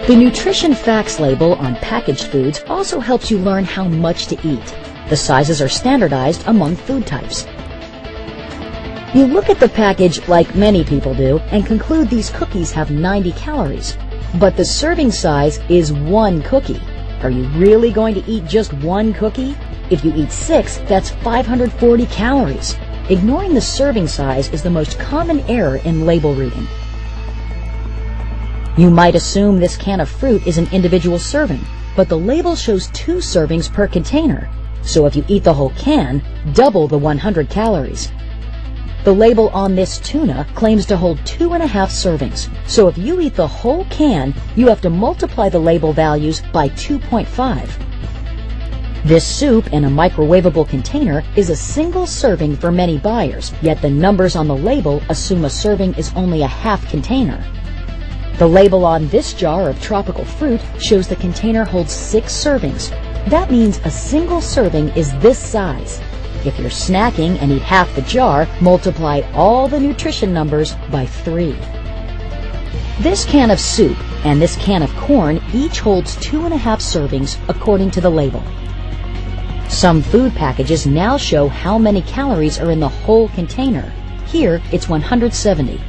The nutrition facts label on packaged foods also helps you learn how much to eat. The sizes are standardized among food types. You look at the package like many people do and conclude these cookies have 90 calories. But the serving size is 1 cookie. Are you really going to eat just 1 cookie? If you eat 6, that's 540 calories. Ignoring the serving size is the most common error in label reading. You might assume this can of fruit is an individual serving, but the label shows 2 servings per container. So if you eat the whole can, double the 100 calories. The label on this tuna claims to hold 2.5 servings. So if you eat the whole can, you have to multiply the label values by 2.5. This soup in a microwavable container is a single serving for many buyers, yet the numbers on the label assume a serving is only a half container. The label on this jar of tropical fruit shows the container holds 6 servings. That means a single serving is this size. If you're snacking and eat half the jar, multiply all the nutrition numbers by 3. This can of soup and this can of corn each holds 2.5 servings according to the label. Some food packages now show how many calories are in the whole container. Here, it's 170.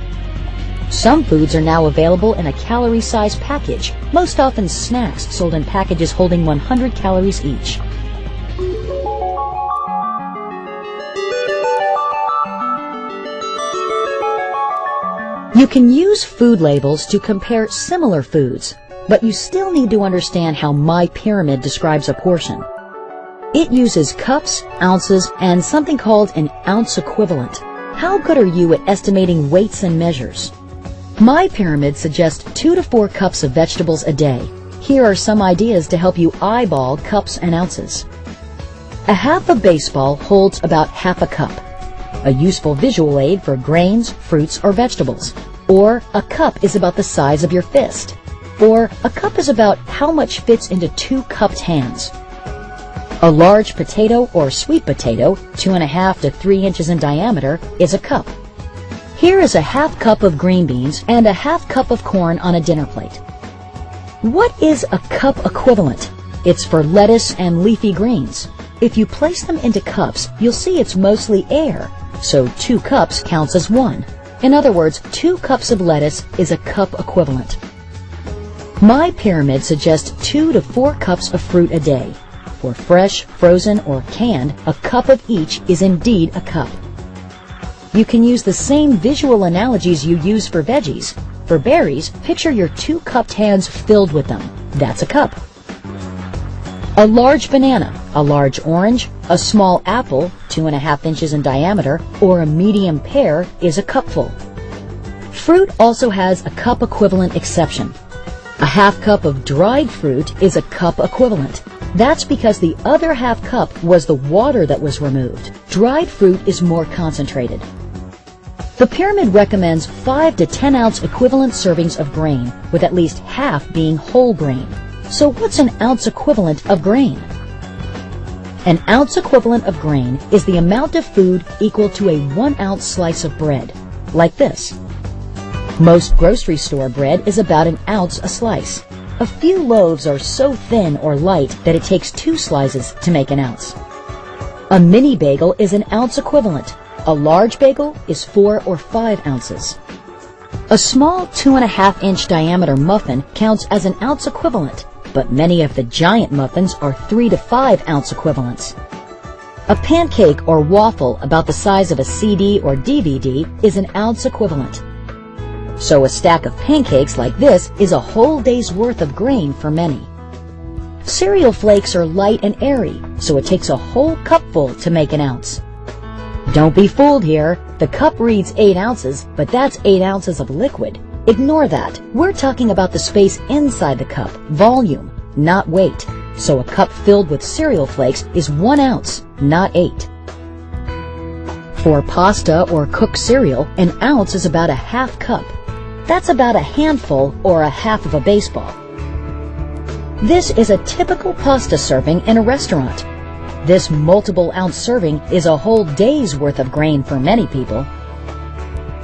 Some foods are now available in a calorie-sized package, most often snacks sold in packages holding 100 calories each. You can use food labels to compare similar foods, but you still need to understand how My Pyramid describes a portion. It uses cups, ounces, and something called an ounce equivalent. How good are you at estimating weights and measures? My Pyramid suggests 2 to 4 cups of vegetables a day. Here are some ideas to help you eyeball cups and ounces. A half a baseball holds about half a cup. A useful visual aid for grains, fruits, or vegetables. Or a cup is about the size of your fist. Or a cup is about how much fits into 2 cupped hands. A large potato or sweet potato, 2.5 to 3 inches in diameter, is a cup. Here is a half cup of green beans and a half cup of corn on a dinner plate. What is a cup equivalent? It's for lettuce and leafy greens. If you place them into cups, you'll see it's mostly air, so 2 cups counts as 1. In other words, 2 cups of lettuce is a cup equivalent. My Pyramid suggests 2 to 4 cups of fruit a day. For fresh, frozen, or canned, a cup of each is indeed a cup. You can use the same visual analogies you use for veggies. For berries, picture your 2 cupped hands filled with them. That's a cup. A large banana, a large orange, a small apple, 2.5 inches in diameter, or a medium pear is a cupful. Fruit also has a cup equivalent exception. A half cup of dried fruit is a cup equivalent. That's because the other half cup was the water that was removed. Dried fruit is more concentrated. The pyramid recommends 5 to 10 ounce equivalent servings of grain, with at least half being whole grain. So what's an ounce equivalent of grain? An ounce equivalent of grain is the amount of food equal to a 1 ounce slice of bread, like this. Most grocery store bread is about an ounce a slice. A few loaves are so thin or light that it takes 2 slices to make an ounce. A mini bagel is an ounce equivalent. A large bagel is 4 or 5 ounces. A small 2.5 inch diameter muffin counts as an ounce equivalent, but many of the giant muffins are 3 to 5 ounce equivalents. A pancake or waffle about the size of a CD or DVD is an ounce equivalent. So a stack of pancakes like this is a whole day's worth of grain for many. Cereal flakes are light and airy, so it takes a whole cupful to make an ounce. Don't be fooled here. The cup reads 8 ounces, but that's 8 ounces of liquid. Ignore that. We're talking about the space inside the cup, volume, not weight. So a cup filled with cereal flakes is 1 ounce, not 8. For pasta or cooked cereal, an ounce is about a half cup. That's about a handful or a half of a baseball. This is a typical pasta serving in a restaurant. This multiple ounce serving is a whole day's worth of grain for many people.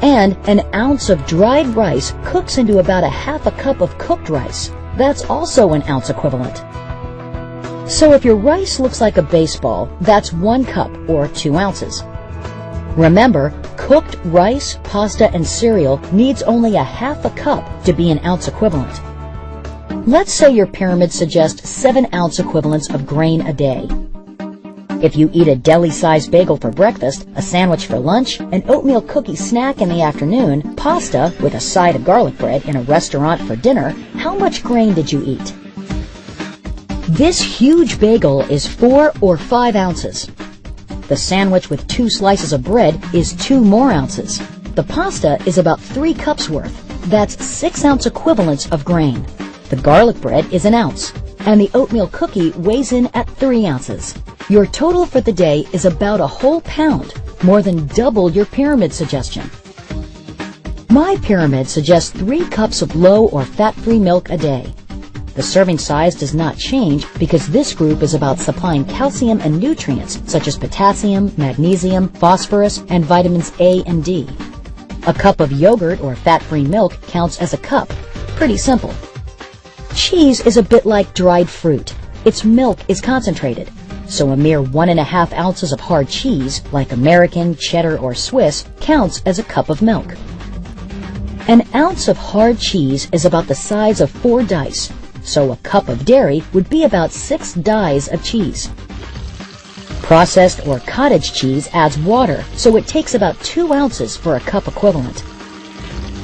And an ounce of dried rice cooks into about a half a cup of cooked rice. That's also an ounce equivalent. So if your rice looks like a baseball, that's 1 cup or 2 ounces. Remember, cooked rice, pasta, and cereal needs only a half a cup to be an ounce equivalent. Let's say your pyramid suggests 7-ounce equivalents of grain a day. If you eat a deli-sized bagel for breakfast, a sandwich for lunch, an oatmeal cookie snack in the afternoon, pasta with a side of garlic bread in a restaurant for dinner, how much grain did you eat? This huge bagel is 4 or 5 ounces. The sandwich with 2 slices of bread is 2 more ounces. The pasta is about 3 cups worth. That's 6-ounce equivalents of grain. The garlic bread is 1 ounce, and the oatmeal cookie weighs in at 3 ounces. Your total for the day is about a whole pound, more than double your pyramid suggestion. My pyramid suggests 3 cups of low or fat-free milk a day. The serving size does not change because this group is about supplying calcium and nutrients such as potassium, magnesium, phosphorus, and vitamins A and D. A cup of yogurt or fat-free milk counts as a cup. Pretty simple. Cheese is a bit like dried fruit. Its milk is concentrated, so a mere 1.5 ounces of hard cheese, like American, cheddar, or Swiss, counts as a cup of milk. An ounce of hard cheese is about the size of 4 dice, so a cup of dairy would be about 6 dies of cheese. Processed or cottage cheese adds water, so it takes about 2 ounces for a cup equivalent.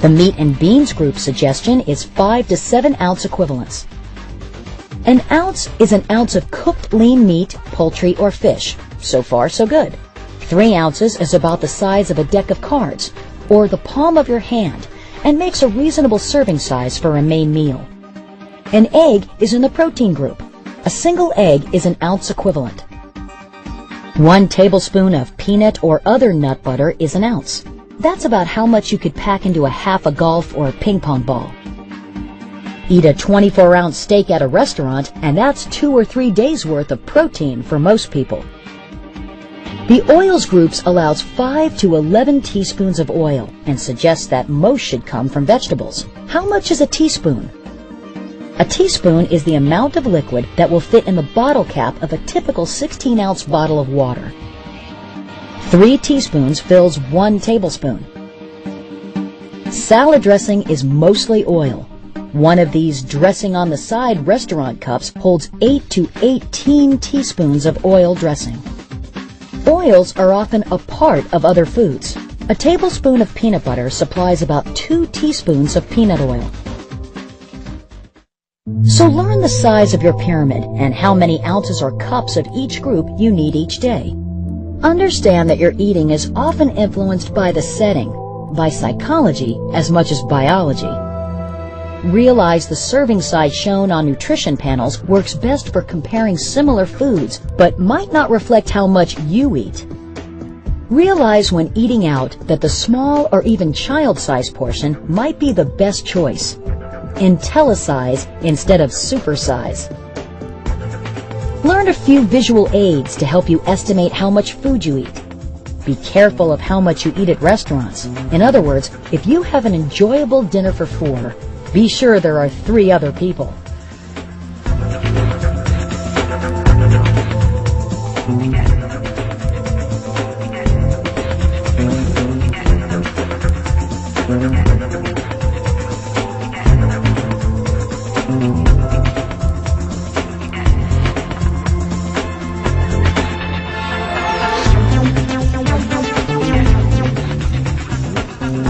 The meat and beans group suggestion is 5 to 7 ounce equivalents. An ounce is an ounce of cooked lean meat, poultry, or fish. So far, so good. 3 ounces is about the size of a deck of cards, or the palm of your hand, and makes a reasonable serving size for a main meal. An egg is in the protein group. A single egg is an ounce equivalent. 1 tablespoon of peanut or other nut butter is 1 ounce. That's about how much you could pack into a half a golf or ping pong ball. Eat a 24-ounce steak at a restaurant, and that's 2 or 3 days' worth of protein for most people. The oils groups allows 5 to 11 teaspoons of oil and suggests that most should come from vegetables. How much is a teaspoon? A teaspoon is the amount of liquid that will fit in the bottle cap of a typical 16-ounce bottle of water. 3 teaspoons fills 1 tablespoon. Salad dressing is mostly oil. One of these dressing on the side restaurant cups holds 8 to 18 teaspoons of oil dressing. Oils are often a part of other foods. A tablespoon of peanut butter supplies about 2 teaspoons of peanut oil. So learn the size of your pyramid and how many ounces or cups of each group you need each day. Understand that your eating is often influenced by the setting, by psychology as much as biology. Realize the serving size shown on nutrition panels works best for comparing similar foods, but might not reflect how much you eat. Realize when eating out that the small or even child-sized portion might be the best choice. IntelliSize instead of supersize. Learn a few visual aids to help you estimate how much food you eat. Be careful of how much you eat at restaurants. In other words, if you have an enjoyable dinner for 4, be sure there are 3 other people.